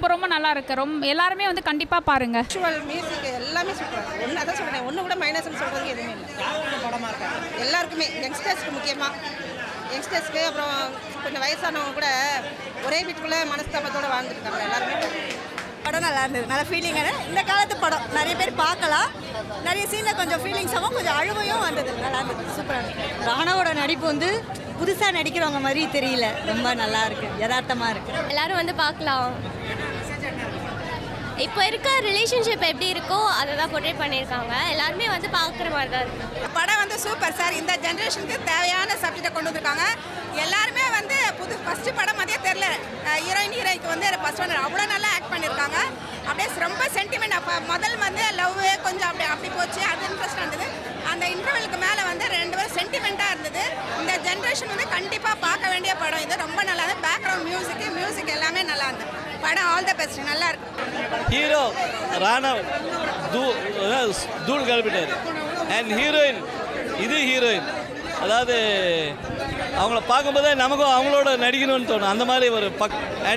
ரொம்ப ரொம்ப நல்லா இருக்கு. எல்லாருமே வந்து கண்டிப்பாக பாருங்க. விஷுவல் மியூசிக் எல்லாமே சூப்பராக ஒன்று அதான் சொல்கிறேன். ஒன்று கூட மைனஸ்ன்னு சொல்கிறதுக்கு எதுவுமே இல்லை. படமாக இருக்கு எல்லாருக்குமே, யங்ஸ்டர்ஸ்க்கு முக்கியமாக, யங்ஸ்டர்ஸ்க்கு அப்புறம் கொஞ்சம் வயசானவங்க கூட ஒரே வீட்டுக்குள்ளே மனஸ்தாபத்தோடு வாழ்ந்துருக்காங்க எல்லாருமே. படம் நல்லா இருந்தது, நல்ல ஃபீலிங்கான இந்த காலத்து படம். நிறைய பேர் பார்க்கலாம். நிறைய சீனில் கொஞ்சம் ஃபீலிங்ஸாகவும் கொஞ்சம் அழுவையும் வந்தது. நல்லா இருந்தது, சூப்பராக இருந்தது. ராணாவோட நடிப்பு வந்து புதுசாக நடிக்கிறவங்க மாதிரி தெரியல, ரொம்ப நல்லா இருக்கு, யதார்த்தமாக இருக்கு. எல்லாரும் வந்து பார்க்கலாம். இப்போ இருக்க ரிலேஷன்ஷிப் எப்படி இருக்கோ அதை தான் போர்ட்ரே பண்ணியிருக்காங்க. எல்லாருமே வந்து பார்க்குற மாதிரி தான் இருக்குது. படம் வந்து சூப்பர் சார். இந்த ஜென்ரேஷனுக்கு தேவையான சப்ஜெக்டை கொண்டு வந்திருக்காங்க. எல்லாருமே வந்து ஃபஸ்ட்டு படம் மாதிரியே தெரில. ஹீரோய்க்கு வந்து ஃபஸ்ட் ஒன் அவ்வளோ நல்லா ஆக்ட் பண்ணியிருக்காங்க. அப்படியே ரொம்ப சென்டிமெண்ட். அப்போ முதல் வந்து லவ் கொஞ்சம் அப்படி போச்சு, அது இன்ட்ரெஸ்டாக இருந்தது. அந்த இன்டர்வலுக்கு மேலே வந்து ரெண்டு பேரும் சென்டிமெண்ட்டாக இருந்தது. இந்த ஜென்ரேஷன் வந்து கண்டிப்பாக பார்க்க வேண்டிய படம் இது. ரொம்ப நல்லா இருந்தது. பேக்ரவுண்ட் மியூசிக் எல்லாமே நல்லா இருந்தது. படம் ஆல் த பெஸ்ட், நல்லா இருக்கு. ஹீரோ ராணா தூள் கிளப்பிட்டார். அண்ட் ஹீரோயின் இது ஹீரோயின், அதாவது அவங்கள பார்க்கும்போதே நமக்கும் அவங்களோட நடிக்கணும்னு தோணும். அந்த மாதிரி ஒரு